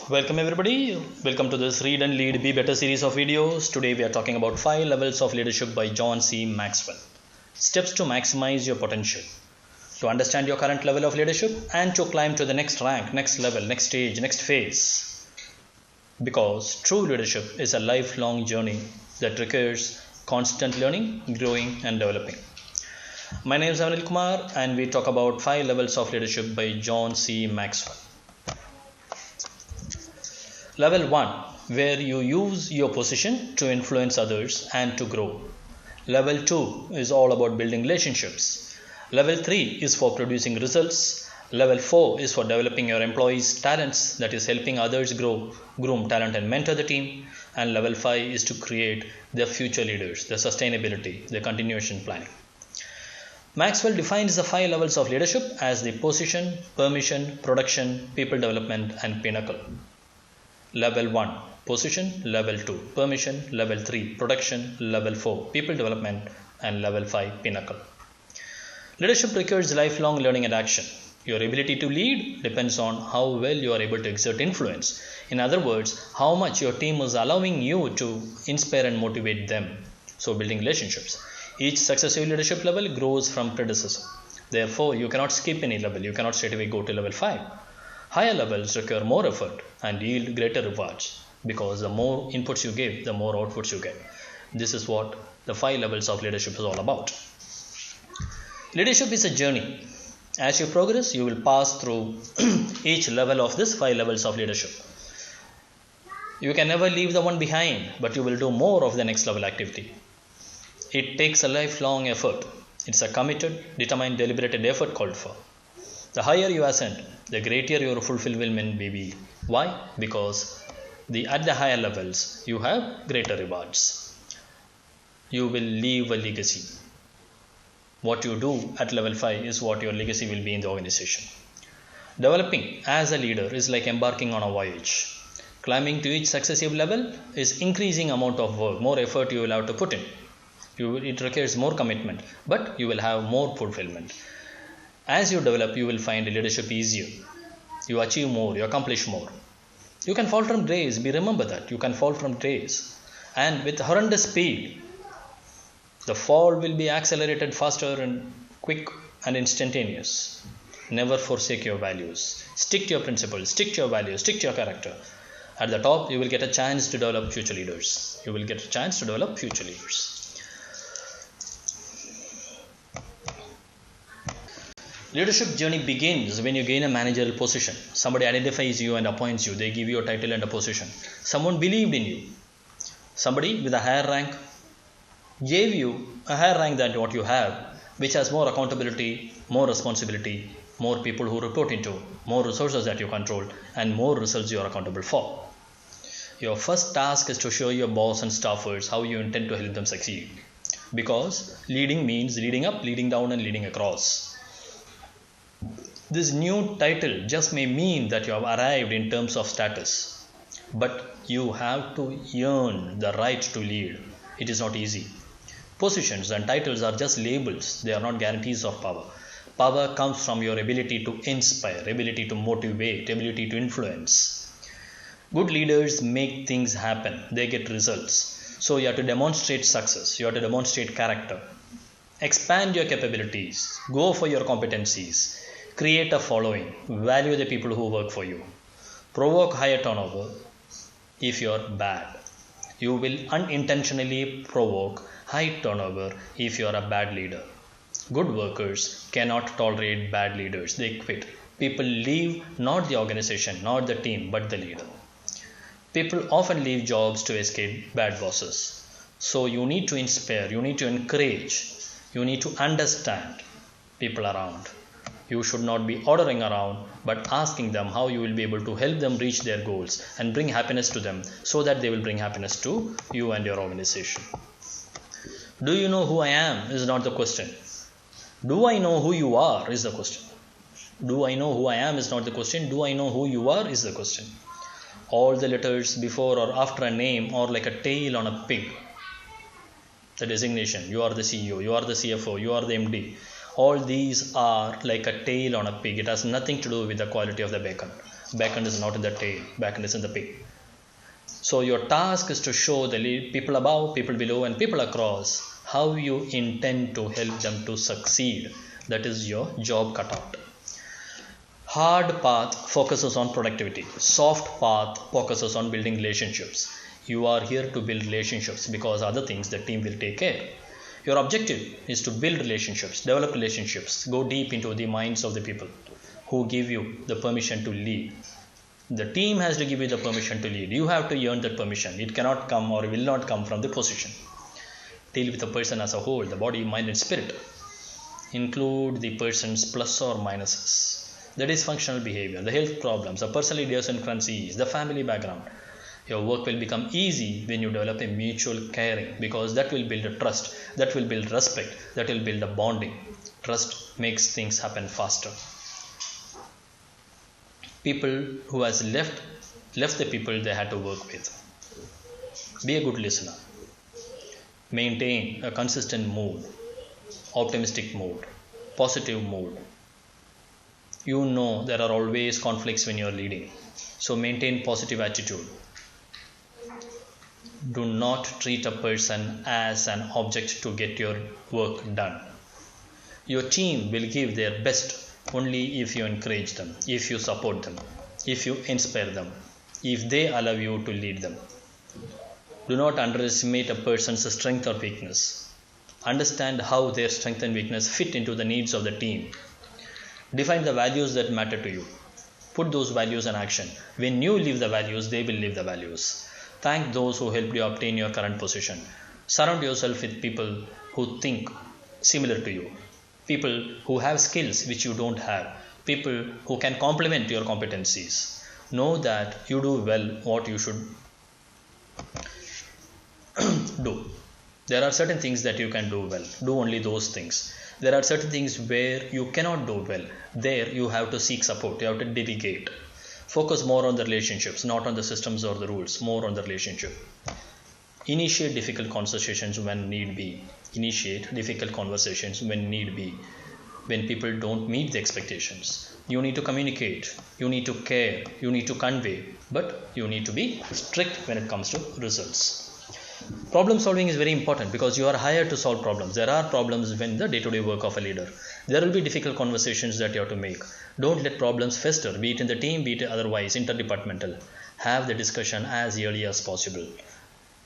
Welcome everybody. Welcome to this Read and Lead Be Better series of videos. Today we are talking about 5 levels of leadership by John C. Maxwell. Steps to maximize your potential. To understand your current level of leadership and to climb to the next rank, next level, next stage, next phase. Because true leadership is a lifelong journey that requires constant learning, growing and developing. My name is Anil Kumar and we talk about 5 levels of leadership by John C. Maxwell. Level 1, where you use your position to influence others and to grow. Level 2 is all about building relationships. Level 3 is for producing results. Level 4 is for developing your employees' talents, that is helping others grow, groom talent and mentor the team. And level 5 is to create their future leaders, the sustainability, the continuation planning. Maxwell defines the 5 levels of leadership as the position, permission, production, people development and pinnacle. Level 1, position. Level 2, permission. Level 3, production. Level 4, people development. And level 5, pinnacle. Leadership requires lifelong learning and action. Your ability to lead depends on how well you are able to exert influence. In other words, how much your team is allowing you to inspire and motivate them. So building relationships. Each successive leadership level grows from predecessor. Therefore, you cannot skip any level. You cannot straight away go to level 5. Higher levels require more effort and yield greater rewards because the more inputs you give, the more outputs you get. This is what the 5 levels of leadership is all about. Leadership is a journey. As you progress, you will pass through each level of this 5 levels of leadership. You can never leave the one behind, but you will do more of the next level activity. It takes a lifelong effort. It's a committed, determined, deliberated effort called for. The higher you ascend, the greater your fulfillment may be. Why? Because at the higher levels, you have greater rewards. You will leave a legacy. What you do at level 5 is what your legacy will be in the organization. Developing as a leader is like embarking on a voyage. Climbing to each successive level is increasing amount of work, more effort you will have to put in. It requires more commitment, but you will have more fulfillment. As you develop, you will find leadership easier. You achieve more, you accomplish more. You can fall from grace, remember that. You can fall from grace. And with horrendous speed, the fall will be accelerated faster and quick and instantaneous. Never forsake your values. Stick to your principles, stick to your values, stick to your character. At the top, you will get a chance to develop future leaders. You will get a chance to develop future leaders. Leadership journey begins when you gain a managerial position. Somebody identifies you and appoints you. They give you a title and a position. Someone believed in you. Somebody with a higher rank gave you a higher rank than what you have, which has more accountability, more responsibility, more people who report into, more resources that you control, and more results you are accountable for. Your first task is to show your boss and staffers how you intend to help them succeed. Because leading means leading up, leading down, and leading across. This new title just may mean that you have arrived in terms of status, but you have to earn the right to lead. It is not easy. Positions and titles are just labels. They are not guarantees of power. Power comes from your ability to inspire, ability to motivate, ability to influence. Good leaders make things happen. They get results. So you have to demonstrate success. You have to demonstrate character. Expand your capabilities. Go for your competencies. Create a following. Value the people who work for you. Provoke higher turnover if you are bad. You will unintentionally provoke high turnover if you are a bad leader. Good workers cannot tolerate bad leaders. They quit. People leave not the organization, not the team, but the leader. People often leave jobs to escape bad bosses. So you need to inspire, you need to encourage, you need to understand people around. You should not be ordering around, but asking them how you will be able to help them reach their goals and bring happiness to them so that they will bring happiness to you and your organization. Do you know who I am is not the question. Do I know who you are is the question. Do I know who I am is not the question. Do I know who you are is the question. All the letters before or after a name are like a tail on a pig. The designation, you are the CEO, you are the CFO, you are the MD. All these are like a tail on a pig. It has nothing to do with the quality of the bacon. Back end is not in the tail, back end is in the pig. So your task is to show the people above, people below, and people across how you intend to help them to succeed. That is your job cutout. Hard path focuses on productivity. Soft path focuses on building relationships. You are here to build relationships because other things the team will take care. Your objective is to build relationships, develop relationships, go deep into the minds of the people who give you the permission to lead. The team has to give you the permission to lead. You have to earn that permission. It cannot come or will not come from the position. Deal with the person as a whole, the body, mind, and spirit. Include the person's plus or minuses. The dysfunctional behavior, the health problems, the personal idiosyncrasies, the family background. Your work will become easy when you develop a mutual caring, because that will build a trust, that will build respect, that will build a bonding. Trust makes things happen faster. People who has left the people they had to work with. Be a good listener. Maintain a consistent mood, optimistic mood, positive mood. You know there are always conflicts when you are leading. So maintain positive attitude. Do not treat a person as an object to get your work done. Your team will give their best only if you encourage them, if you support them, if you inspire them, if they allow you to lead them. Do not underestimate a person's strength or weakness. Understand how their strength and weakness fit into the needs of the team. Define the values that matter to you. Put those values in action. When you live the values, they will live the values. Thank those who helped you obtain your current position. Surround yourself with people who think similar to you. People who have skills which you don't have. People who can complement your competencies. Know that you do well what you should do. There are certain things that you can do well. Do only those things. There are certain things where you cannot do well. There you have to seek support. You have to delegate. Focus more on the relationships, not on the systems or the rules. More on the relationship. Initiate difficult conversations when need be. Initiate difficult conversations when need be. When people don't meet the expectations. You need to communicate. You need to care. You need to convey. But you need to be strict when it comes to results. Problem solving is very important because you are hired to solve problems. There are problems when the day-to-day work of a leader. There will be difficult conversations that you have to make. Don't let problems fester, be it in the team, be it otherwise, interdepartmental. Have the discussion as early as possible.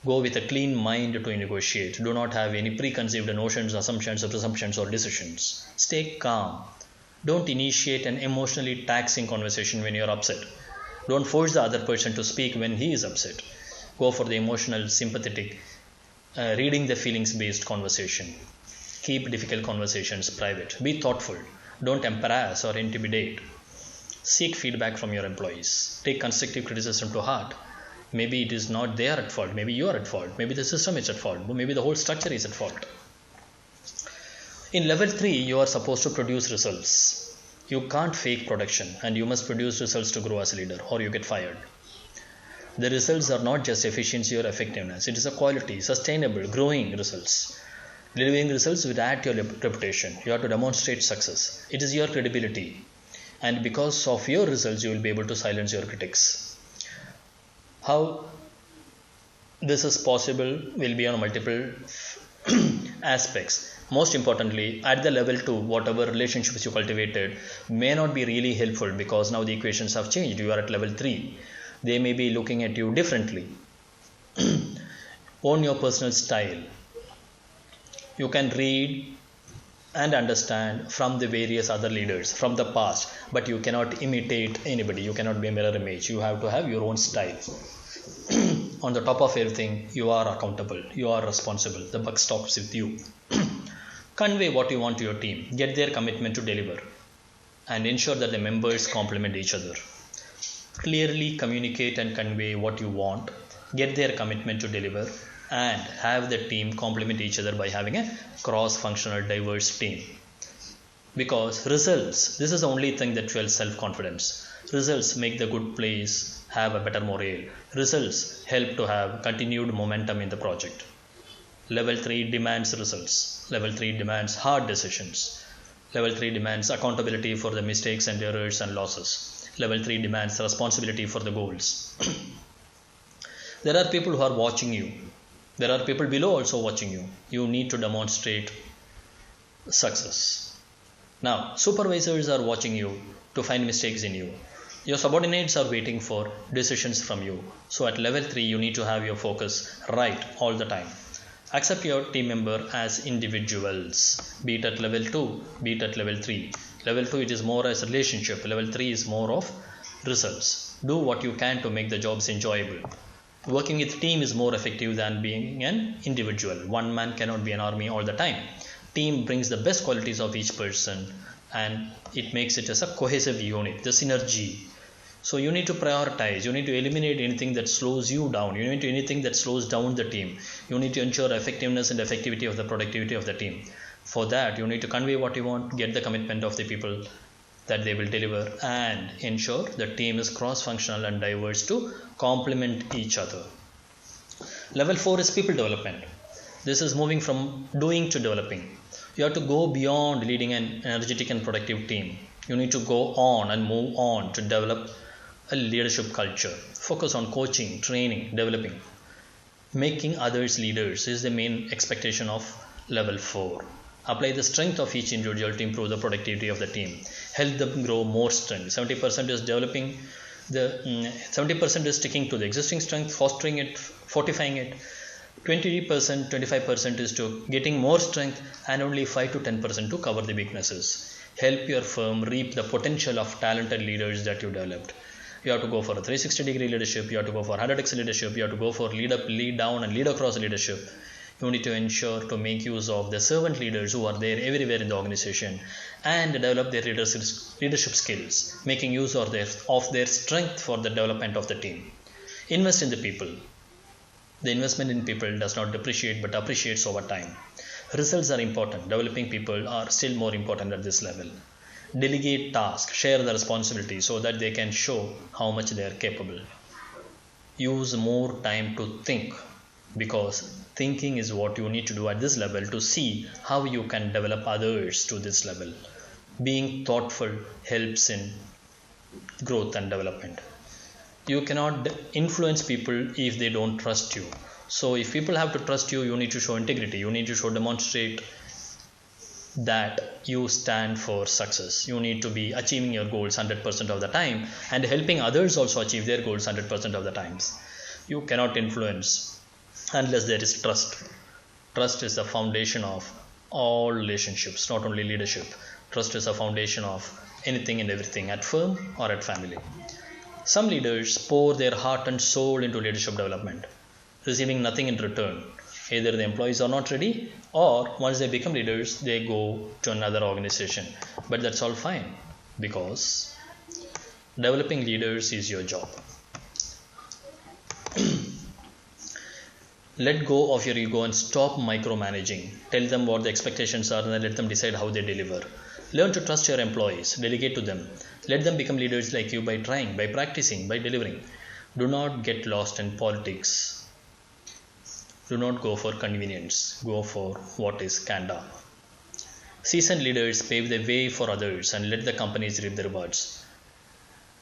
Go with a clean mind to negotiate. Do not have any preconceived notions, assumptions, or presumptions or decisions. Stay calm. Don't initiate an emotionally taxing conversation when you are upset. Don't force the other person to speak when he is upset. Go for the emotional, sympathetic, reading the feelings based conversation. Keep difficult conversations private. Be thoughtful. Don't embarrass or intimidate. Seek feedback from your employees. Take constructive criticism to heart. Maybe it is not they are at fault. Maybe you are at fault. Maybe the system is at fault. Maybe the whole structure is at fault. In level 3, you are supposed to produce results. You can't fake production and you must produce results to grow as a leader or you get fired. The results are not just efficiency or effectiveness. It is a quality, sustainable, growing results. Delivering results will add to your reputation. You have to demonstrate success. It is your credibility. And because of your results, you will be able to silence your critics. How this is possible will be on multiple aspects. Most importantly, at the level 2, whatever relationships you cultivated may not be really helpful because now the equations have changed. You are at level 3. They may be looking at you differently. Own your personal style. You can read and understand from the various other leaders from the past, but you cannot imitate anybody. You cannot be a mirror image. You have to have your own style. On the top of everything, you are accountable. You are responsible. The buck stops with you. Convey what you want to your team. Get their commitment to deliver. And ensure that the members complement each other. Clearly communicate and convey what you want, get their commitment to deliver, and have the team complement each other by having a cross-functional, diverse team. Because results, this is the only thing that fuels self-confidence. Results make the good place have a better morale. Results help to have continued momentum in the project. Level 3 demands results. Level 3 demands hard decisions. Level 3 demands accountability for the mistakes and errors and losses. Level 3 demands responsibility for the goals. There are people who are watching you. There are people below also watching you. You need to demonstrate success. Now, supervisors are watching you to find mistakes in you. Your subordinates are waiting for decisions from you. So at level 3, you need to have your focus right all the time. Accept your team member as individuals, be it at level 2, be it at level 3. Level 2, it is more as a relationship. Level 3 is more of results. Do what you can to make the jobs enjoyable. Working with team is more effective than being an individual. One man cannot be an army all the time. Team brings the best qualities of each person and it makes it as a cohesive unit, the synergy. So you need to prioritize, you need to eliminate anything that slows you down, you need to anything that slows down the team. You need to ensure effectiveness and effectivity of the productivity of the team. For that, you need to convey what you want, get the commitment of the people that they will deliver, and ensure the team is cross-functional and diverse to complement each other. Level 4 is people development. This is moving from doing to developing. You have to go beyond leading an energetic and productive team. You need to go on and move on to develop a leadership culture. Focus on coaching, training, developing. Making others leaders is the main expectation of level 4. Apply the strength of each individual to improve the productivity of the team. Help them grow more strength. 70% is developing the 70% is sticking to the existing strength, fostering it, fortifying it. 20%, 25% is to getting more strength, and only 5 to 10% to cover the weaknesses. Help your firm reap the potential of talented leaders that you developed. You have to go for a 360-degree leadership. You have to go for 100x leadership. You have to go for lead up, lead down, and lead across leadership. You need to ensure to make use of the servant leaders who are there everywhere in the organization and develop their leadership skills, making use of their strength for the development of the team. Invest in the people. The investment in people does not depreciate but appreciates over time. Results are important. Developing people are still more important at this level. Delegate tasks, share the responsibility so that they can show how much they are capable. Use more time to think, because thinking is what you need to do at this level to see how you can develop others to this level. Being thoughtful helps in growth and development. You cannot influence people if they don't trust you. So if people have to trust you, you need to show integrity. You need to demonstrate that you stand for success. You need to be achieving your goals 100% of the time and helping others also achieve their goals 100% of the times. You cannot influence unless there is trust. Trust is the foundation of all relationships, not only leadership. Trust is the foundation of anything and everything at firm or at family. Some leaders pour their heart and soul into leadership development, receiving nothing in return. Either the employees are not ready, or once they become leaders, they go to another organization. But that's all fine, because developing leaders is your job. Let go of your ego and stop micromanaging. Tell them what the expectations are and then let them decide how they deliver. Learn to trust your employees. Delegate to them. Let them become leaders like you by trying, by practicing, by delivering. Do not get lost in politics. Do not go for convenience. Go for what is kanda. Seasoned leaders pave the way for others and let the companies reap the rewards.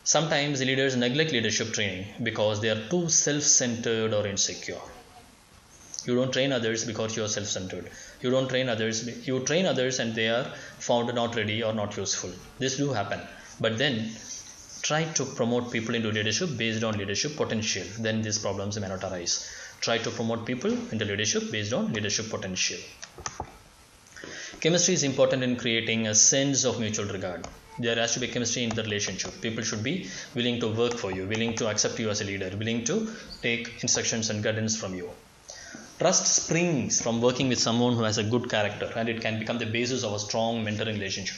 Sometimes leaders neglect leadership training because they are too self-centered or insecure. You don't train others because you are self-centered. You train others and they are found not ready or not useful. This do happen. But then try to promote people into leadership based on leadership potential. Then these problems may not arise. Try to promote people into leadership based on leadership potential. Chemistry is important in creating a sense of mutual regard. There has to be chemistry in the relationship. People should be willing to work for you, willing to accept you as a leader, willing to take instructions and guidance from you. Trust springs from working with someone who has a good character, and it can become the basis of a strong mentoring relationship.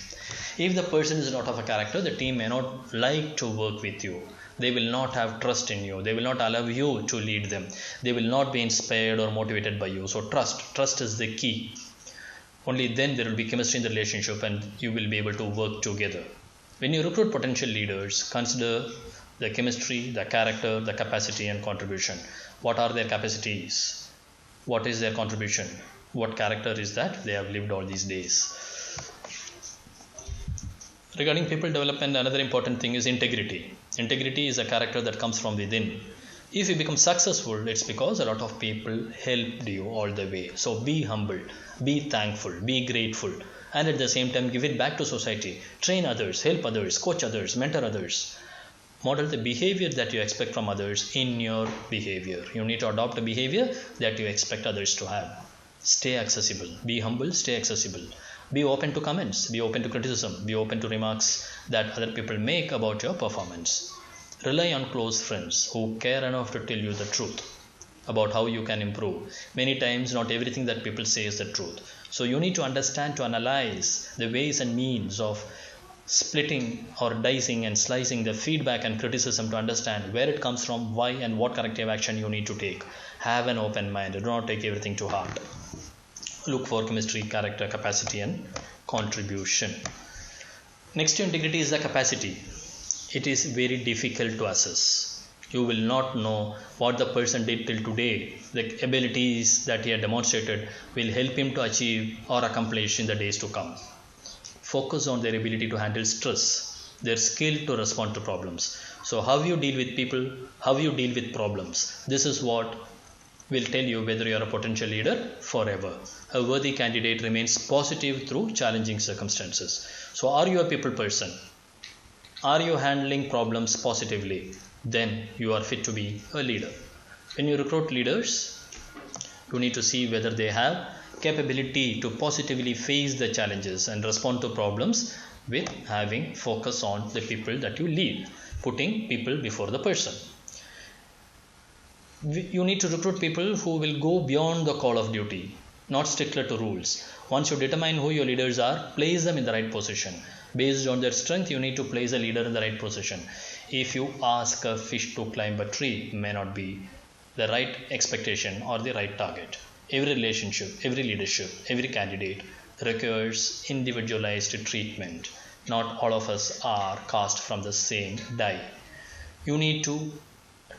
If the person is not of a character, the team may not like to work with you. They will not have trust in you. They will not allow you to lead them. They will not be inspired or motivated by you. So trust is the key. Only then there will be chemistry in the relationship and you will be able to work together. When you recruit potential leaders, consider the chemistry, the character, the capacity and contribution. What are their capacities? What is their contribution? What character is that they have lived all these days? Regarding people development, another important thing is integrity. Integrity is a character that comes from within. If you become successful, it's because a lot of people helped you all the way. So be humble, be thankful, be grateful, and at the same time give it back to society. Train others, help others, coach others, mentor others. Model the behavior that you expect from others in your behavior. You need to adopt a behavior that you expect others to have. Stay accessible, be humble, stay accessible. Be open to comments, be open to criticism, be open to remarks that other people make about your performance. Rely on close friends who care enough to tell you the truth about how you can improve. Many times, not everything that people say is the truth. So, you need to understand to analyze the ways and means of splitting or dicing and slicing the feedback and criticism to understand where it comes from, why, and what corrective action you need to take. Have an open mind, do not take everything to heart. Look for chemistry, character, capacity, and contribution. Next to integrity is the capacity. It is very difficult to assess. You will not know what the person did till today. The abilities that he had demonstrated will help him to achieve or accomplish in the days to come. Focus on their ability to handle stress, their skill to respond to problems. So how you deal with people, how you deal with problems. This is what will tell you whether you are a potential leader forever. A worthy candidate remains positive through challenging circumstances. So are you a people person? Are you handling problems positively? Then you are fit to be a leader. When you recruit leaders, you need to see whether they have capability to positively face the challenges and respond to problems with having focus on the people that you lead, putting people before the person. You need to recruit people who will go beyond the call of duty, not stickler to rules. Once you determine who your leaders are, place them in the right position. Based on their strength, you need to place a leader in the right position. If you ask a fish to climb a tree, it may not be the right expectation or the right target. Every relationship, every leadership, every candidate requires individualized treatment. Not all of us are cast from the same die. You need to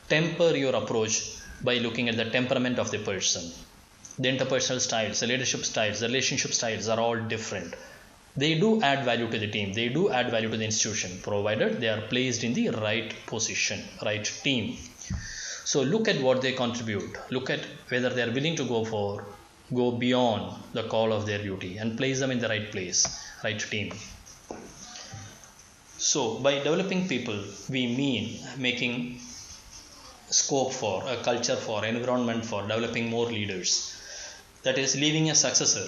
temper your approach by looking at the temperament of the person. The interpersonal styles, the leadership styles, the relationship styles are all different. They do add value to the team, they do add value to the institution, provided they are placed in the right position, right team. So look at what they contribute, look at whether they are willing to go beyond the call of their duty and place them in the right place, right team. So by developing people, we mean making scope for, a culture for, environment for developing more leaders. That is leaving a successor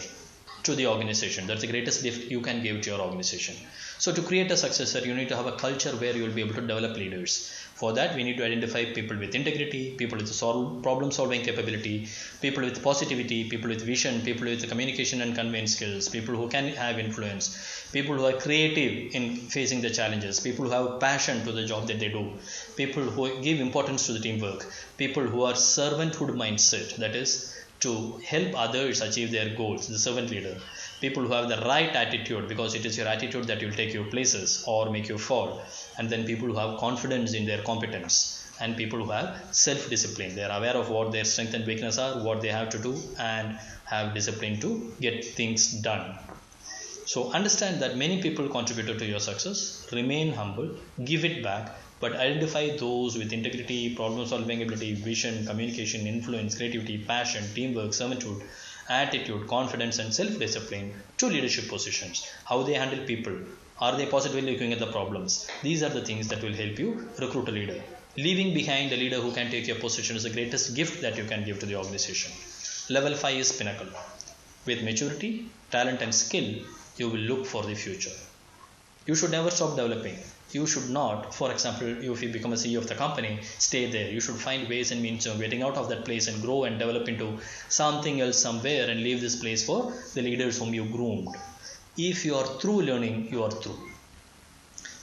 to the organization. That's the greatest gift you can give to your organization. So to create a successor, you need to have a culture where you will be able to develop leaders. For that, we need to identify people with integrity, people with problem solving capability, people with positivity, people with vision, people with communication and conveyance skills, people who can have influence, people who are creative in facing the challenges, people who have passion to the job that they do, people who give importance to the teamwork, people who are servanthood mindset, that is to help others achieve their goals, the servant leader. People who have the right attitude, because it is your attitude that will take you places or make you fall. And then people who have confidence in their competence, and people who have self-discipline. They are aware of what their strengths and weaknesses are, what they have to do, and have discipline to get things done. So understand that many people contributed to your success. Remain humble, give it back, but identify those with integrity, problem solving ability, vision, communication, influence, creativity, passion, teamwork, servanthood, attitude, confidence, and self-discipline to leadership positions. How they handle people. Are they positively looking at the problems? These are the things that will help you recruit a leader. Leaving behind a leader who can take your position is the greatest gift that you can give to the organization. Level 5 is pinnacle. With maturity, talent, and skill, you will look for the future. You should never stop developing. You should not, for example, if you become a CEO of the company, stay there. You should find ways and means of getting out of that place and grow and develop into something else somewhere and leave this place for the leaders whom you groomed. If you are through learning, you are through.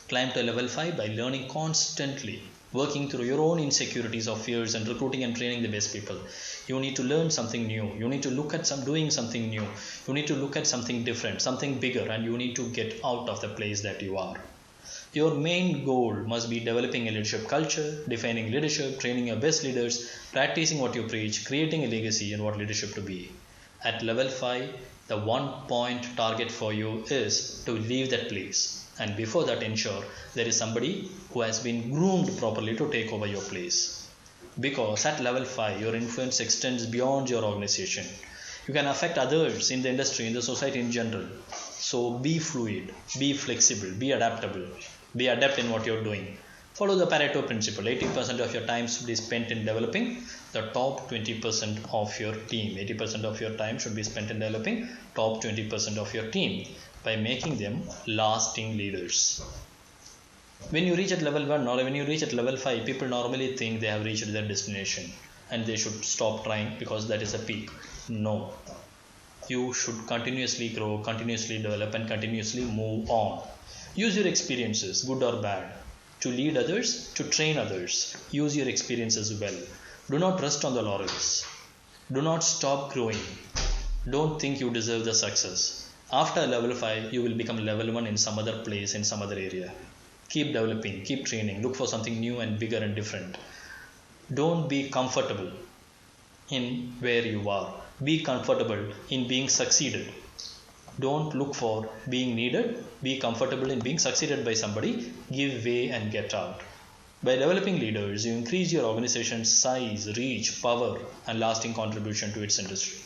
Climb to level 5 by learning constantly, working through your own insecurities or fears and recruiting and training the best people. You need to learn something new. You need to look at doing something new. You need to look at something different, something bigger, and you need to get out of the place that you are. Your main goal must be developing a leadership culture, defining leadership, training your best leaders, practicing what you preach, creating a legacy and what leadership to be. At level 5, the 1 point target for you is to leave that place. And before that, ensure there is somebody who has been groomed properly to take over your place. Because at level 5, your influence extends beyond your organization. You can affect others in the industry, in the society in general. So be fluid, be flexible, be adaptable, be adept in what you're doing. Follow the Pareto principle. 80% of your time should be spent in developing the top 20% of your team. 80% of your time should be spent in developing top 20% of your team by making them lasting leaders. When you reach at level 1 or when you reach at level 5, people normally think they have reached their destination and they should stop trying because that is a peak. No. You should continuously grow, continuously develop, and continuously move on. Use your experiences, good or bad, to lead others, to train others. Use your experiences well. Do not rest on the laurels. Do not stop growing. Don't think you deserve the success. After level 5, you will become level 1 in some other place, in some other area. Keep developing, keep training, look for something new and bigger and different. Don't be comfortable in where you are. Be comfortable in being succeeded. Don't look for being needed. Be comfortable in being succeeded by somebody. Give way and get out. By developing leaders, you increase your organization's size, reach, power, and lasting contribution to its industry.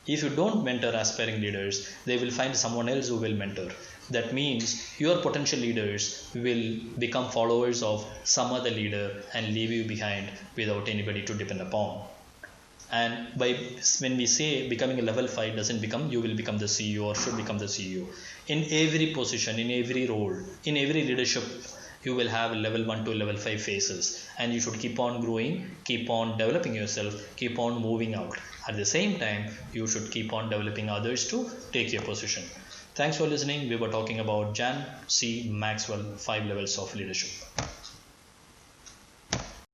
If you don't mentor aspiring leaders, they will find someone else who will mentor. That means your potential leaders will become followers of some other leader and leave you behind without anybody to depend upon. And when we say becoming a level 5 doesn't become you will become the CEO or should become the CEO. In every position, in every role, in every leadership, you will have level 1 to level 5 phases, and you should keep on growing, keep on developing yourself, keep on moving out. At the same time, you should keep on developing others to take your position. Thanks for listening. We were talking about Jan C. Maxwell 5 levels of leadership.